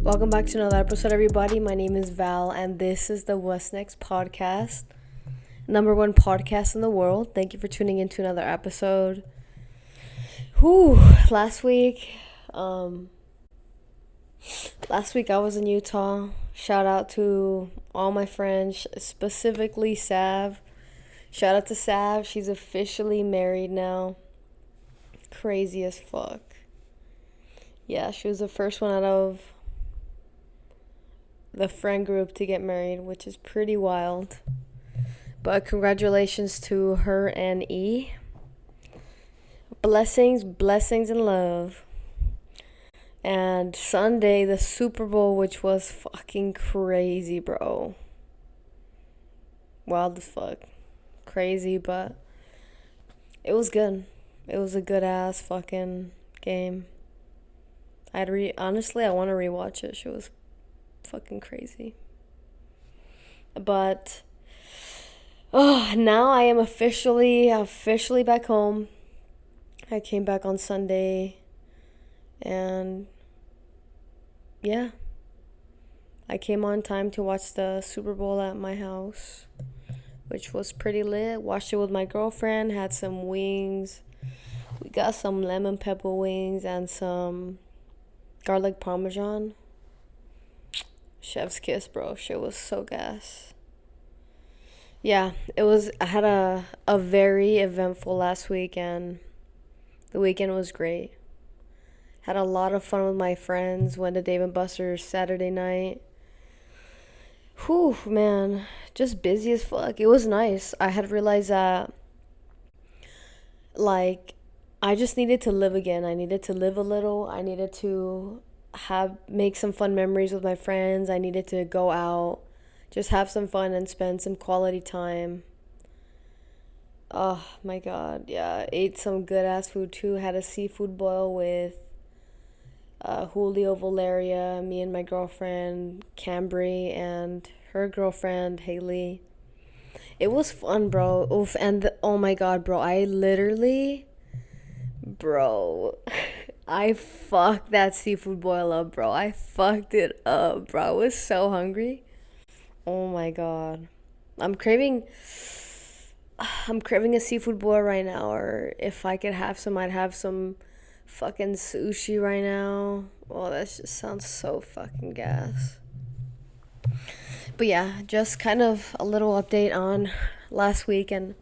Welcome back to another episode, everybody. My name is Val, and this is the What's Next podcast, #1 podcast in the world. Thank you for tuning in to another episode. Last week I was in Utah. Shout out to all my friends, specifically Sav. Shout out to Sav. She's officially married now. Crazy as fuck. Yeah, she was the first one out of the friend group to get married, which is pretty wild. But congratulations to her and E. Blessings and love. And Sunday, the Super Bowl, which was fucking crazy, bro. Wild as fuck. Crazy, but it was good. It was a good ass fucking game. Honestly, I want to rewatch it. She was fucking crazy. But now I am officially back home. I came back on Sunday, and yeah, I came on time to watch the Super Bowl at my house, which was pretty lit. Watched it with my girlfriend, had some wings. We got some lemon pepper wings and some garlic parmesan. Chef's kiss, bro. Shit was so gas. Yeah, I had a very eventful last week, and the weekend was great. Had a lot of fun with my friends. Went to Dave & Buster's Saturday night. Man. Just busy as fuck. It was nice. I had realized that, I just needed to live again. I needed to live a little. I needed to make some fun memories with my friends. I needed to go out, just have some fun and spend some quality time. Oh my god, yeah. Ate some good ass food too. Had a seafood boil with Julio Valeria, me and my girlfriend Cambry, and her girlfriend Haley. It was fun, bro. Oof. And oh my god, bro, I fucked that seafood boil up, bro. I fucked it up, bro. I was so hungry. Oh my god. I'm craving a seafood boil right now, or if I could have some, I'd have some fucking sushi right now. Oh, that just sounds so fucking gas. But yeah, just kind of a little update on last week and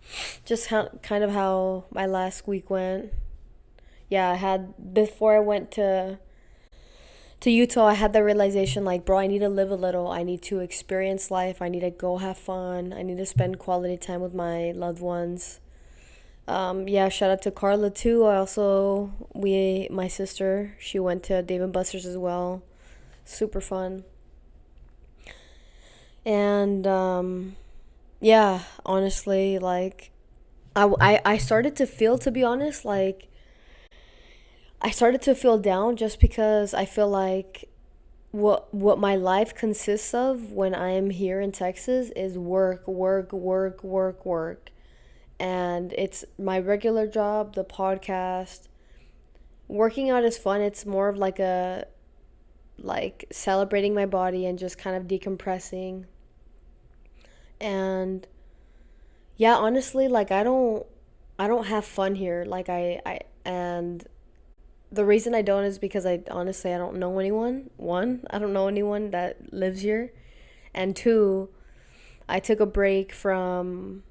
just kind of how my last week went. Yeah, before I went to Utah, I had the realization, bro, I need to live a little. I need to experience life. I need to go have fun. I need to spend quality time with my loved ones. Yeah, shout out to Carla too. My sister, she went to Dave & Buster's as well. Super fun. And yeah, honestly, I started to feel, to be honest, I started to feel down just because I feel like what my life consists of when I am here in Texas is work. And it's my regular job, the podcast. Working out is fun. It's more of celebrating my body and just kind of decompressing. And yeah, honestly, I don't have fun here. And the reason I don't is because I don't know anyone. One, I don't know anyone that lives here. And two, I took a break from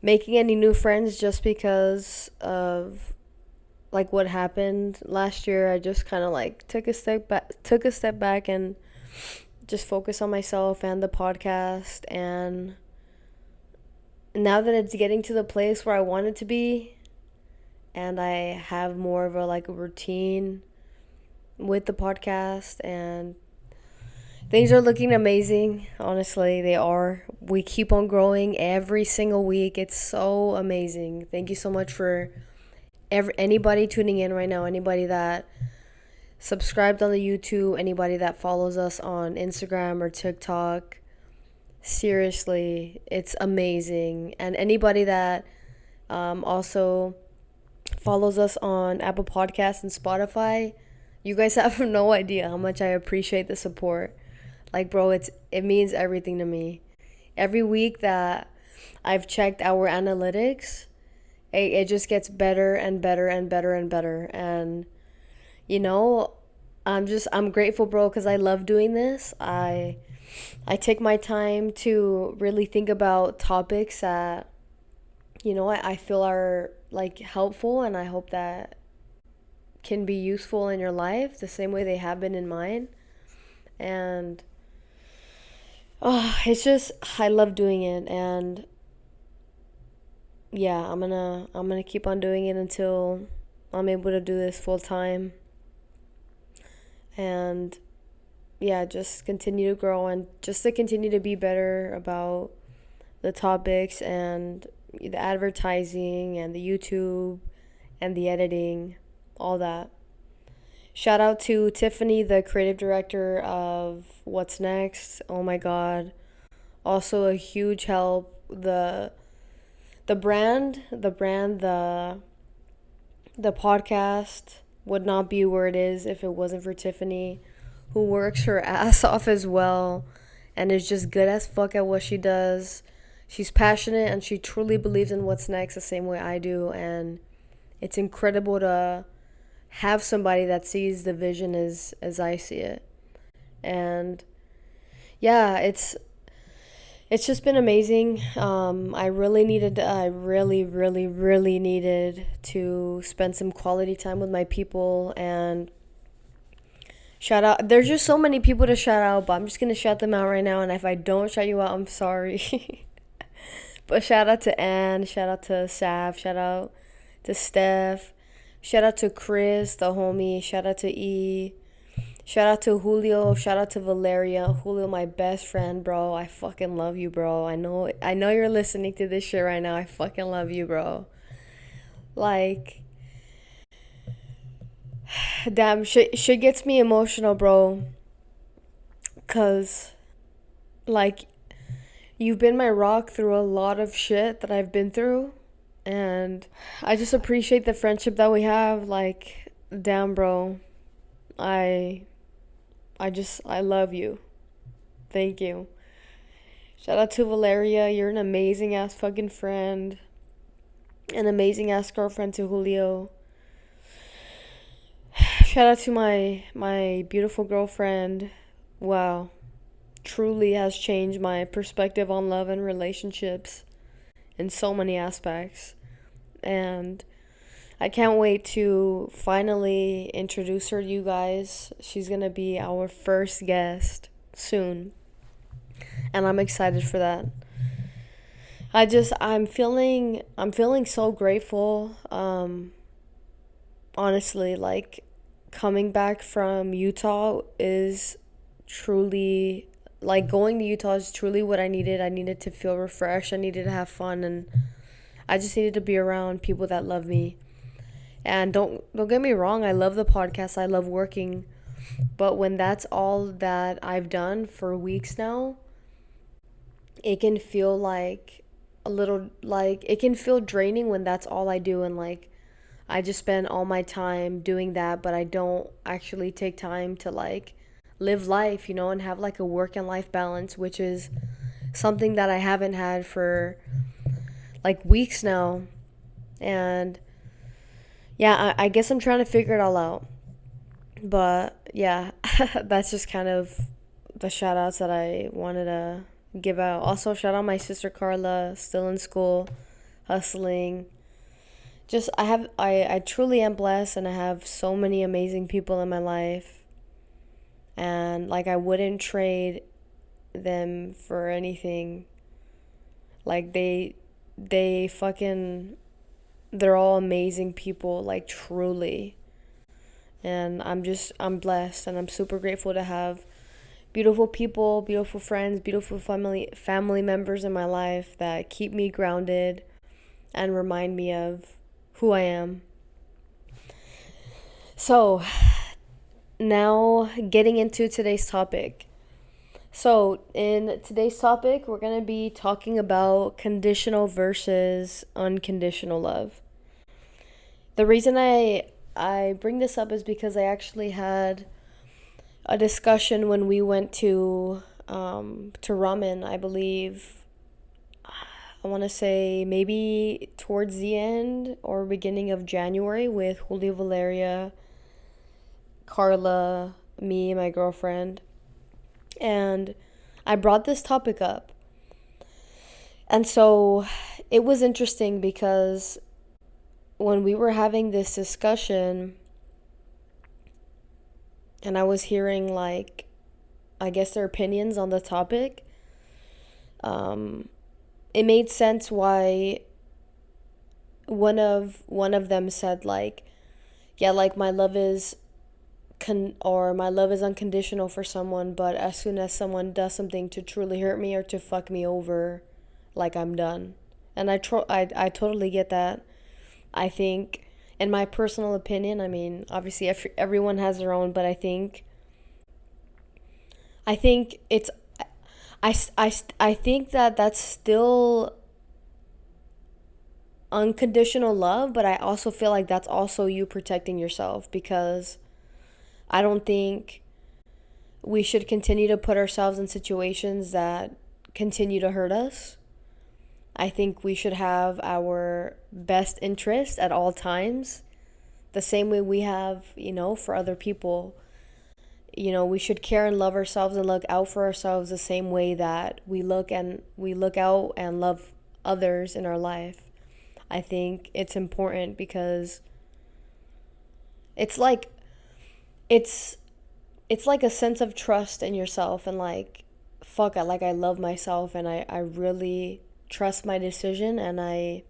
making any new friends just because of what happened last year. I just kind of took a step back and just focus on myself and the podcast. And now that it's getting to the place where I want it to be, and I have more of a routine with the podcast, and things are looking amazing. Honestly, they are. We keep on growing every single week. It's so amazing. Thank you so much for anybody tuning in right now, anybody that subscribed on the YouTube, anybody that follows us on Instagram or TikTok. Seriously, it's amazing. And anybody that also follows us on Apple Podcasts and Spotify, You guys have no idea how much I appreciate the support. Like, bro, it means everything to me. Every week that I've checked our analytics, it just gets better and better and better and better. And you know, I'm grateful, bro, because I love doing this. I take my time to really think about topics that I feel are like helpful, and I hope that can be useful in your life the same way they have been in mine. And it's just I love doing it, and yeah, I'm gonna keep on doing it until I'm able to do this full time. And yeah, just continue to grow and just to continue to be better about the topics and the advertising and the YouTube and the editing, all that. Shout out to Tiffany, the creative director of What's Next. Oh my god. Also a huge help. The podcast would not be where it is if it wasn't for Tiffany, who works her ass off as well and is just good as fuck at what she does. She's passionate and she truly believes in what's next the same way I do, and it's incredible to have somebody that sees the vision as I see it. And yeah, it's just been amazing. I really needed to spend some quality time with my people. And shout out, there's just so many people to shout out, but I'm just gonna shout them out right now, and if I don't shout you out, I'm sorry. But shout out to Anne, shout out to Sav, shout out to Steph, shout out to Chris, the homie, shout out to E, shout out to Julio, shout out to Valeria. Julio, my best friend, bro. I fucking love you, bro. I know you're listening to this shit right now. I fucking love you, bro. Like, damn, shit gets me emotional, bro. Cause like you've been my rock through a lot of shit that I've been through, and I just appreciate the friendship that we have. Like, damn, bro. I I love you. Thank you. Shout out to Valeria. You're an amazing ass fucking friend. An amazing ass girlfriend to Julio. Shout out to my beautiful girlfriend. Wow. Truly has changed my perspective on love and relationships in so many aspects. And I can't wait to finally introduce her to you guys. She's going to be our first guest soon. And I'm excited for that. I'm feeling so grateful. Honestly, like coming back from Utah is truly like going to Utah is truly what I needed. I needed to feel refreshed. I needed to have fun, and I just needed to be around people that love me. And don't get me wrong, I love the podcast. I love working. But when that's all that I've done for weeks now, it can feel like a little like it can feel draining when that's all I do, and like I just spend all my time doing that, but I don't actually take time to like live life, and have like a work and life balance, which is something that I haven't had for like weeks now. And yeah, I guess I'm trying to figure it all out. But yeah, that's just kind of the shout outs that I wanted to give out. Also, shout out my sister Carla, still in school, hustling. Just I truly am blessed, and I have so many amazing people in my life. And like I wouldn't trade them for anything. Like they fucking they're all amazing people, like truly. And I'm blessed, and I'm super grateful to have beautiful people, beautiful friends, beautiful family members in my life that keep me grounded and remind me of who I am. So, now getting into today's topic. So, in today's topic, we're going to be talking about conditional versus unconditional love. The reason I I bring this up is because I actually had a discussion when we went to ramen, I believe. I want to say maybe towards the end or beginning of January with Julio Valeria, Carla, me, my girlfriend. And I brought this topic up. And so it was interesting because when we were having this discussion and I was hearing, like, I guess their opinions on the topic, um, it made sense why one of them said, like, yeah, like my love is my love is unconditional for someone, but as soon as someone does something to truly hurt me or to fuck me over, like, I'm done. And I totally get that. I think, in my personal opinion, I mean, obviously everyone has their own, but I think it's I think that that's still unconditional love, but I also feel like that's also you protecting yourself, because I don't think we should continue to put ourselves in situations that continue to hurt us. I think we should have our best interest at all times, the same way we have, for other people. We should care and love ourselves and look out for ourselves the same way that we look out and love others in our life. I think it's important because it's like it's it's like a sense of trust in yourself, and like, fuck, I love myself, and I really trust my decision, and I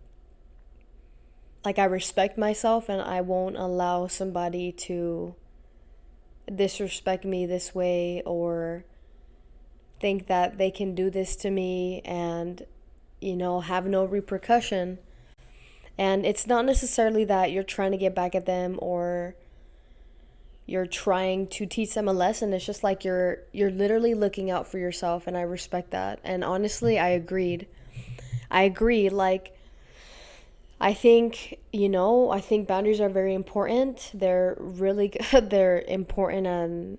respect myself, and I won't allow somebody to disrespect me this way or think that they can do this to me and have no repercussion. And it's not necessarily that you're trying to get back at them or you're trying to teach them a lesson. It's just like you're literally looking out for yourself, and I respect that. And honestly, I agree. Like, I think boundaries are very important. They're really good. They're important, and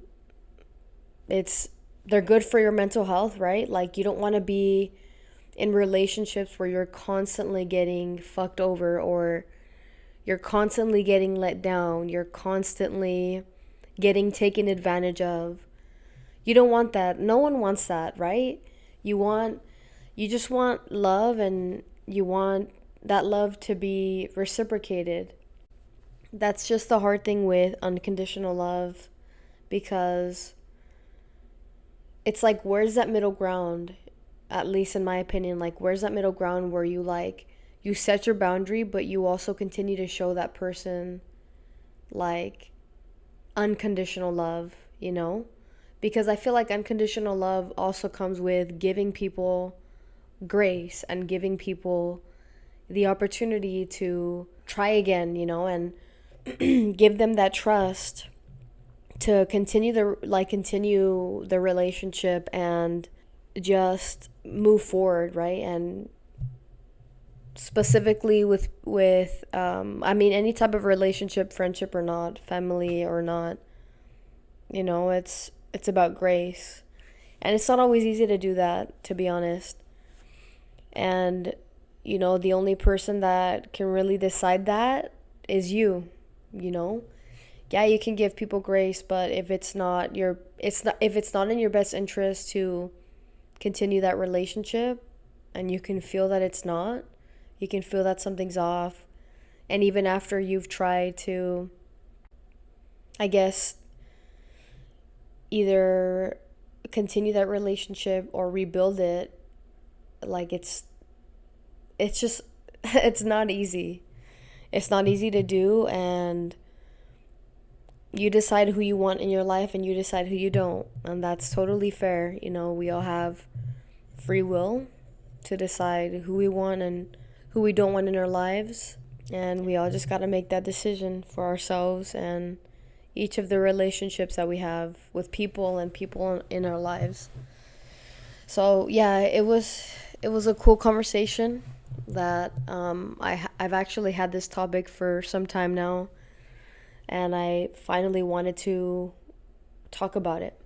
they're good for your mental health, right? Like, you don't want to be in relationships where you're constantly getting fucked over, or you're constantly getting let down, you're constantly getting taken advantage of. You don't want that. No one wants that, right? You just want love, and you want that love to be reciprocated. That's just the hard thing with unconditional love, because it's like, where's that middle ground? At least in my opinion, like, where's that middle ground where you set your boundary, but you also continue to show that person, like, unconditional love, Because I feel like unconditional love also comes with giving people grace and giving people the opportunity to try again, and give them that trust to continue the relationship and just move forward, right? And specifically with I mean, any type of relationship, friendship or not, family or not, it's about grace. And it's not always easy to do that, to be honest. And the only person that can really decide that is you. Yeah, you can give people grace, but if it's not in your best interest to continue that relationship, and you can feel that it's not, you can feel that something's off, and even after you've tried to, I guess, either continue that relationship or rebuild it, like, it's just it's not easy. It's not easy to do, and you decide who you want in your life, and you decide who you don't, and that's totally fair. We all have free will to decide who we want and who we don't want in our lives, and we all just got to make that decision for ourselves and each of the relationships that we have with people and people in our lives. So yeah, it was a cool conversation that I've actually had this topic for some time now. and I finally wanted to talk about it.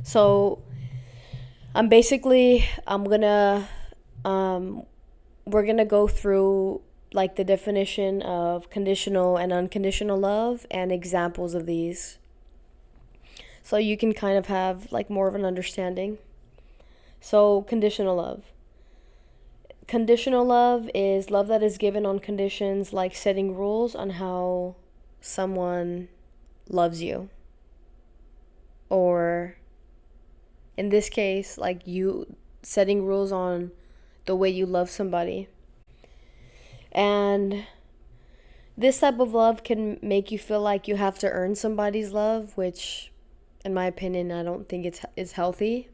So I'm gonna we're gonna go through like the definition of conditional and unconditional love and examples of these, so you can kind of have like more of an understanding. So conditional love. Conditional love is love that is given on conditions, like setting rules on how someone loves you, or in this case, like you setting rules on the way you love somebody. And this type of love can make you feel like you have to earn somebody's love, which, in my opinion, I don't think it's healthy.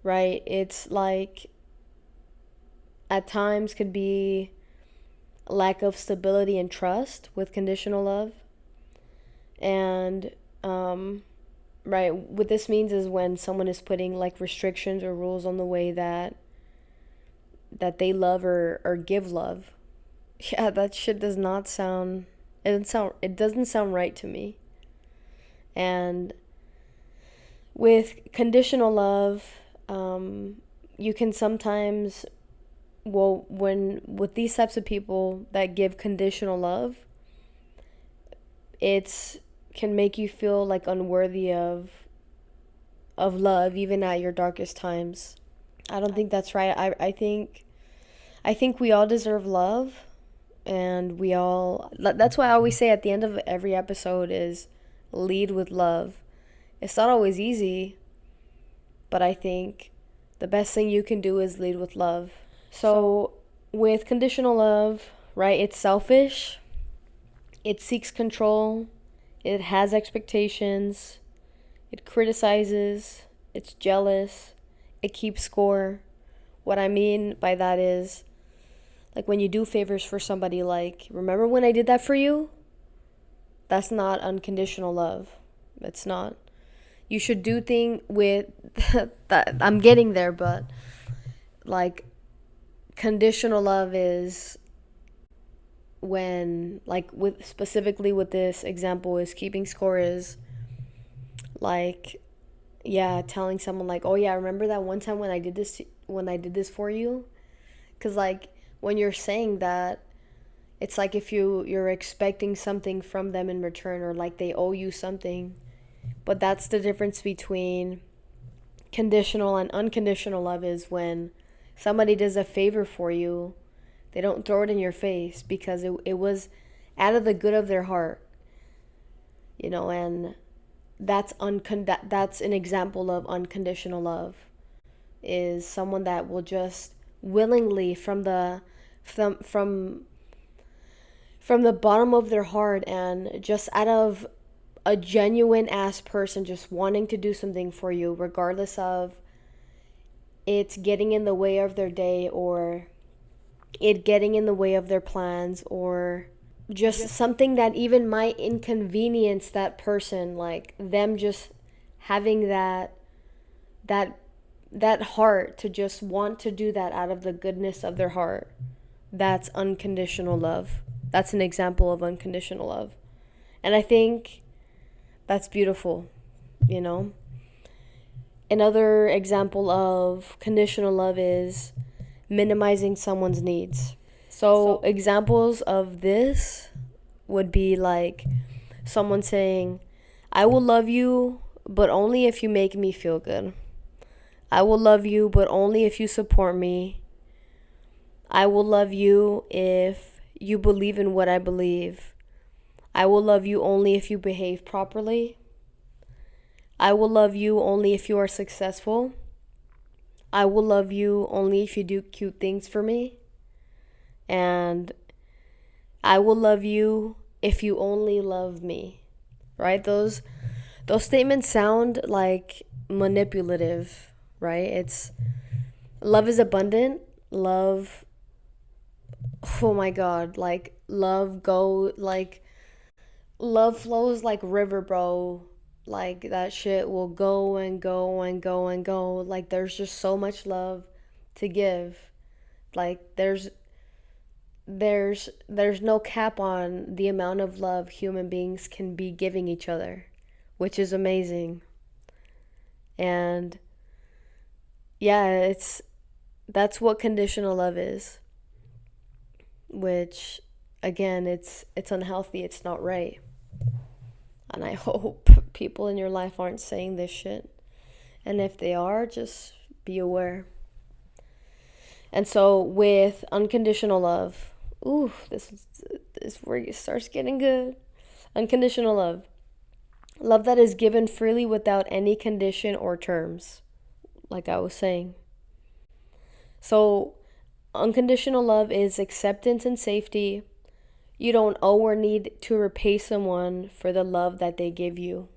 Right? It's like at times could be a lack of stability and trust with conditional love. And right, what this means is when someone is putting like restrictions or rules on the way that they love or give love. Yeah, that shit does not sound it doesn't sound right to me. And with conditional love, you can sometimes, well, when with these types of people that give conditional love, it's can make you feel like unworthy of love even at your darkest times. I don't think that's right. I think we all deserve love, and we all, that's why I always say at the end of every episode is lead with love. It's not always easy, but I think the best thing you can do is lead with love. So with conditional love, right, it's selfish, it seeks control, it has expectations, it criticizes, it's jealous, it keeps score. What I mean by that is, like when you do favors for somebody, like, remember when I did that for you? That's not unconditional love. It's not. You should do thing with that. I'm getting there, but like conditional love is when, like, with specifically with this example, is keeping score, is like, yeah, telling someone like, oh yeah, remember that one time when I did this for you? Because like when you're saying that, it's like if you're expecting something from them in return, or like they owe you something. But that's the difference between conditional and unconditional love, is when somebody does a favor for you, they don't throw it in your face because it was out of the good of their heart, and that's an example of unconditional love, is someone that will just willingly from the bottom of their heart, and just out of a genuine ass person just wanting to do something for you, regardless of it's getting in the way of their day, or it getting in the way of their plans, or just something that even might inconvenience that person, like them just having that heart to just want to do that out of the goodness of their heart. That's unconditional love. That's an example of unconditional love. And I think that's beautiful, you know? Another example of conditional love is minimizing someone's needs. So examples of this would be like someone saying, I will love you, but only if you make me feel good. I will love you, but only if you support me. I will love you if you believe in what I believe. I will love you only if you behave properly. I will love you only if you are successful. I will love you only if you do cute things for me. And I will love you if you only love me. Right? Those statements sound like manipulative, right? It's love is abundant. Love, oh my god, like love flows like river, bro. Like that shit will go and go and go and go. Like there's just so much love to give. Like there's no cap on the amount of love human beings can be giving each other, which is amazing. And yeah, that's what conditional love is, which again, it's unhealthy, it's not right. And I hope people in your life aren't saying this shit. And if they are, just be aware. And so with unconditional love, ooh, this is where it starts getting good. Unconditional love. Love that is given freely without any condition or terms, like I was saying. So, unconditional love is acceptance and safety. You don't owe or need to repay someone for the love that they give you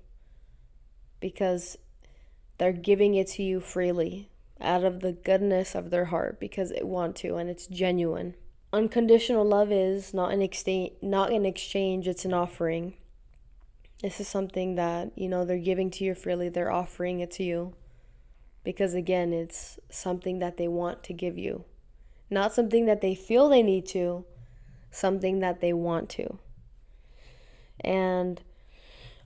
because they're giving it to you freely out of the goodness of their heart because they want to and it's genuine. Unconditional love is not an exchange, it's an offering. This is something that, they're giving to you freely, they're offering it to you. Because again, it's something that they want to give you. Not something that they feel they need to, something that they want to. And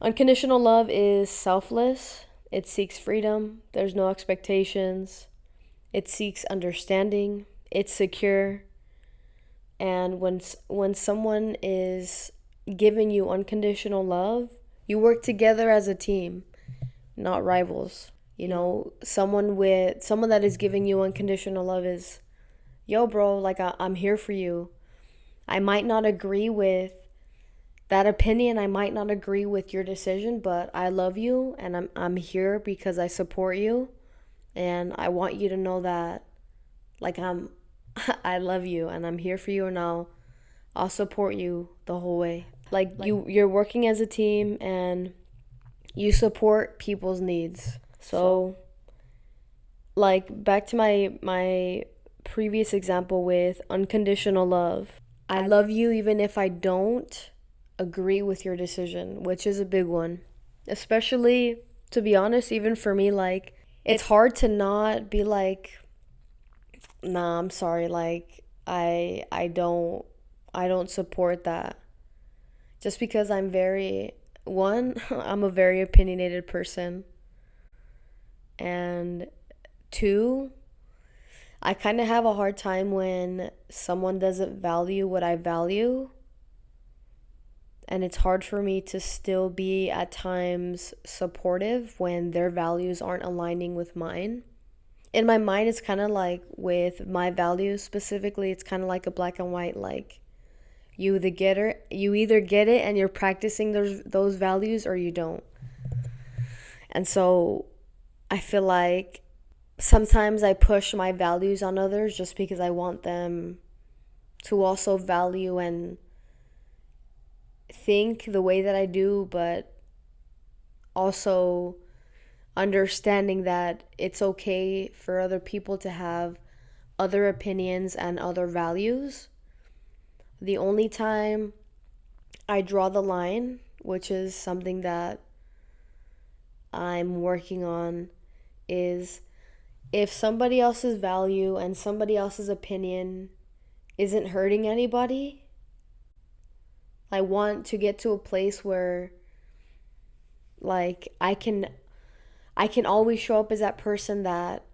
unconditional love is selfless. It seeks freedom. There's no expectations. It seeks understanding. It's secure. And when someone is giving you unconditional love, you work together as a team, not rivals. Someone that is giving you unconditional love is, yo, bro, like I'm here for you. I might not agree with that opinion. I might not agree with your decision, but I love you and I'm here because I support you. And I want you to know that, like, I love you and I'm here for you and I'll support you the whole way. Like you're working as a team and you support people's needs. So like back to my previous example with unconditional love. I love you even if I don't agree with your decision, which is a big one. Especially, to be honest, even for me, like it's hard to not be like, nah, I'm sorry, like I don't support that. Just because I'm I'm a very opinionated person. And two, I kind of have a hard time when someone doesn't value what I value. And it's hard for me to still be at times supportive when their values aren't aligning with mine. In my mind, it's kind of like with my values specifically, it's kind of like a black and white, like you either get it and you're practicing those values or you don't. And so I feel like sometimes I push my values on others just because I want them to also value and think the way that I do, but also understanding that it's okay for other people to have other opinions and other values. The only time I draw the line, which is something that I'm working on, is if somebody else's value and somebody else's opinion isn't hurting anybody, I want to get to a place where like I can always show up as that person that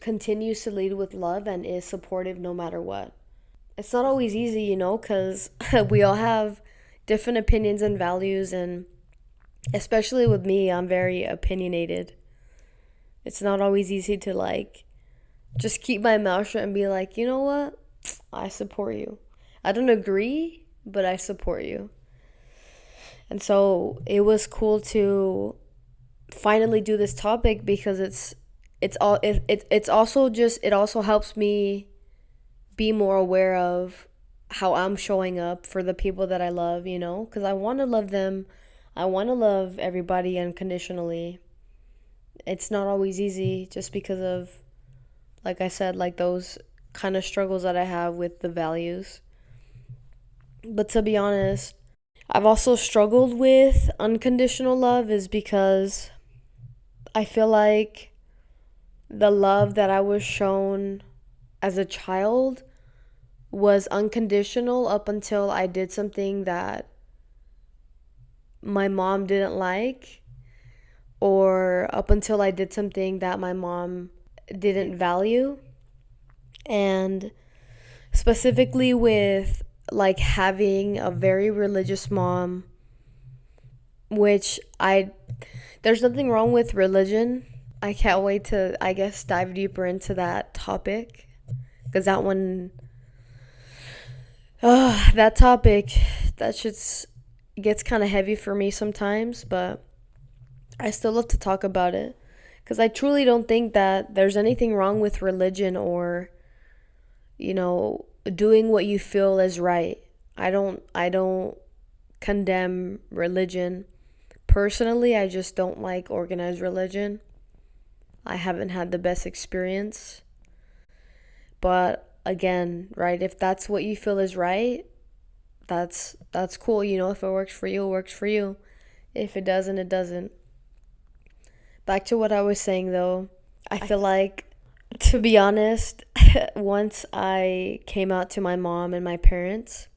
continues to lead with love and is supportive no matter what. It's not always easy, because we all have different opinions and values, and especially with me, I'm very opinionated. It's not always easy to like just keep my mouth shut and be like, you know what? I support you. I don't agree, but I support you. And so it was cool to finally do this topic because it also helps me be more aware of how I'm showing up for the people that I love, because I want to love them. I want to love everybody unconditionally. It's not always easy just because of, like I said, like those kind of struggles that I have with the values. But to be honest, I've also struggled with unconditional love is because I feel like the love that I was shown as a child was unconditional up until I did something that my mom didn't like, or up until I did something that my mom didn't value. And specifically with like having a very religious mom, which there's nothing wrong with religion. I can't wait to, I guess, dive deeper into that topic, because that one, that topic, that shit's gets kind of heavy for me sometimes, but I still love to talk about it, because I truly don't think that there's anything wrong with religion, or doing what you feel is right. I don't condemn religion. Personally, I just don't like organized religion. I haven't had the best experience. But again, right, if that's what you feel is right, that's cool. If it works for you, it works for you. If it doesn't, it doesn't. Back to what I was saying though. I feel like, to be honest, once I came out to my mom and my parents,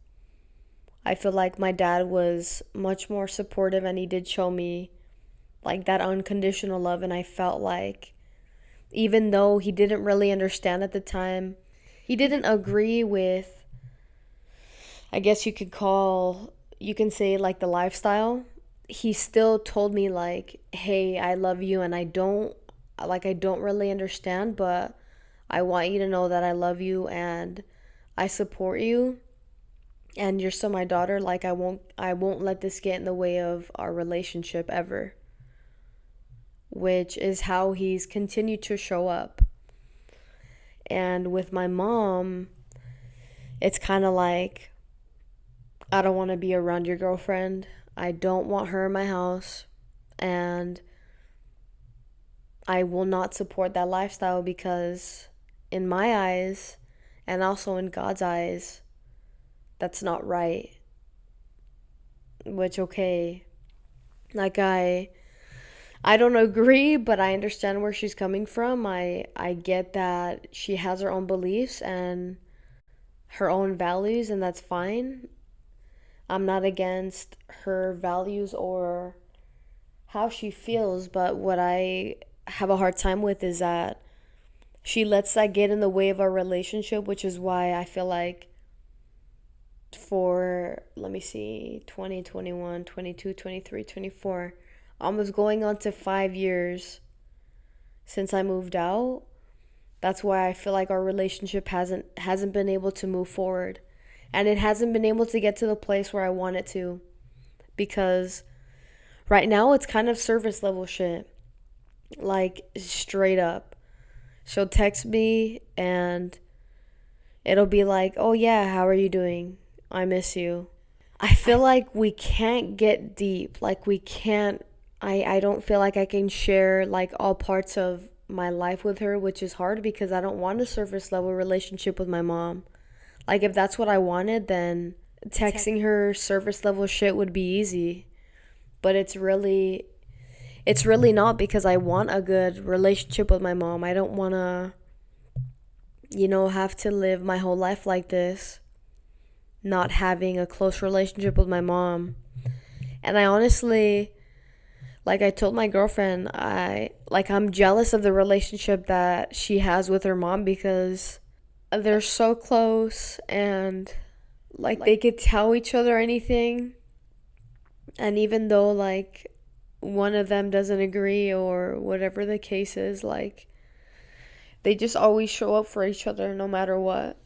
I feel like my dad was much more supportive, and he did show me like that unconditional love. And I felt like, even though he didn't really understand at the time, he didn't agree with, I guess you can say, like, the lifestyle. He still told me like, hey, I love you, and I don't really understand, but I want you to know that I love you and I support you, and you're still my daughter. Like, I won't let this get in the way of our relationship ever. Which is how he's continued to show up. And with my mom, it's kind of like, I don't want to be around your girlfriend. I don't want her in my house. And I will not support that lifestyle, because in my eyes, and also in God's eyes, that's not right. Which, okay, like, I don't agree, but I understand where she's coming from. I get that she has her own beliefs and her own values, and that's fine. I'm not against her values or how she feels, but what I have a hard time with is that she lets that get in the way of our relationship, which is why I feel like, for, let me see, 2021, 22, 23, 24, almost going on to 5 years since I moved out. That's why I feel like our relationship hasn't been able to move forward, and it hasn't been able to get to the place where I want it to, because right now it's kind of surface level shit. Like, straight up, she'll text me and it'll be like, oh yeah, how are you doing? I miss you. I feel like we can't get deep. Like, we can't, I don't feel like I can share like all parts of my life with her, which is hard because I don't want a surface level relationship with my mom. Like, if that's what I wanted, then texting her surface level shit would be easy. But it's really not, because I want a good relationship with my mom. I don't want to, have to live my whole life like this, not having a close relationship with my mom. And I honestly, like I told my girlfriend, I'm jealous of the relationship that she has with her mom, because they're so close, and like they could tell each other anything. And even though like one of them doesn't agree or whatever the case is, like, they just always show up for each other no matter what.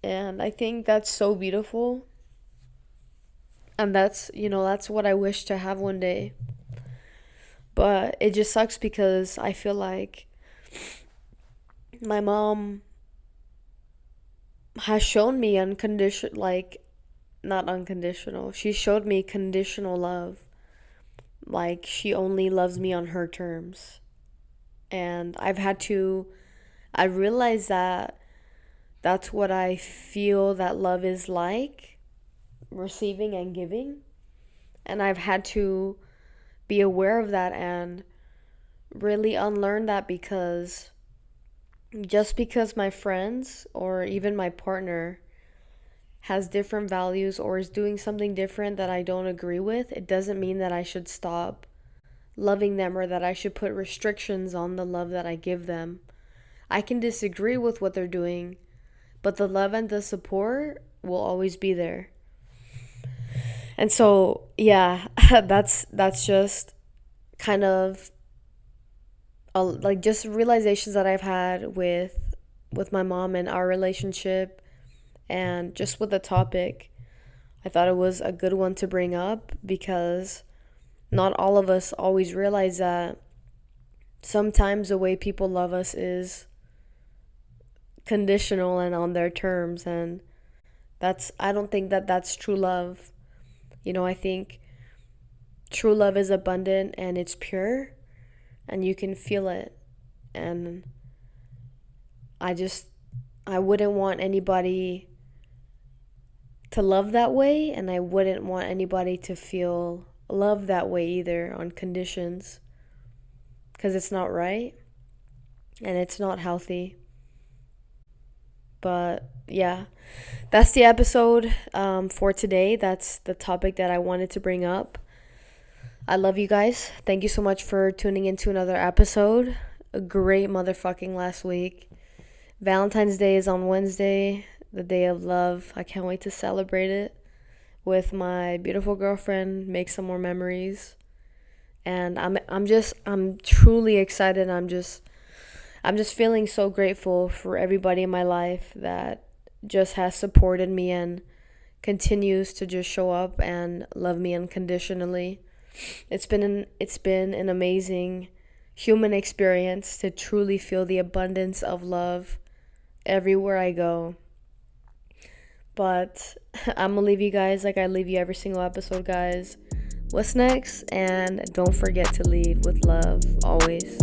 And I think that's so beautiful. And that's what I wish to have one day. But it just sucks because I feel like my mom has shown me unconditional, like, not unconditional. She showed me conditional love. Like, she only loves me on her terms. And I realize that that's what I feel that love is like, receiving and giving. And I've had to be aware of that and really unlearn that, because just because my friends or even my partner has different values or is doing something different that I don't agree with, it doesn't mean that I should stop loving them or that I should put restrictions on the love that I give them. I can disagree with what they're doing, but the love and the support will always be there. And so, yeah, that's just kind of like just realizations that I've had with my mom and our relationship and just with the topic. I thought it was a good one to bring up because not all of us always realize that sometimes the way people love us is conditional and on their terms, and I don't think that that's true love. I think true love is abundant and it's pure and you can feel it. And I wouldn't want anybody to love that way, and I wouldn't want anybody to feel love that way either on conditions, because it's not right and it's not healthy. But yeah, that's the episode for today. That's the topic that I wanted to bring up. I love you guys. Thank you so much for tuning into another episode. A great motherfucking last week. Valentine's Day is on Wednesday, the day of love. I can't wait to celebrate it with my beautiful girlfriend, make some more memories. And I'm truly excited. I'm just feeling so grateful for everybody in my life that just has supported me and continues to just show up and love me unconditionally. It's been an amazing human experience to truly feel the abundance of love everywhere I go. But I'm gonna leave you guys like I leave you every single episode, guys. What's next? And don't forget to lead with love always.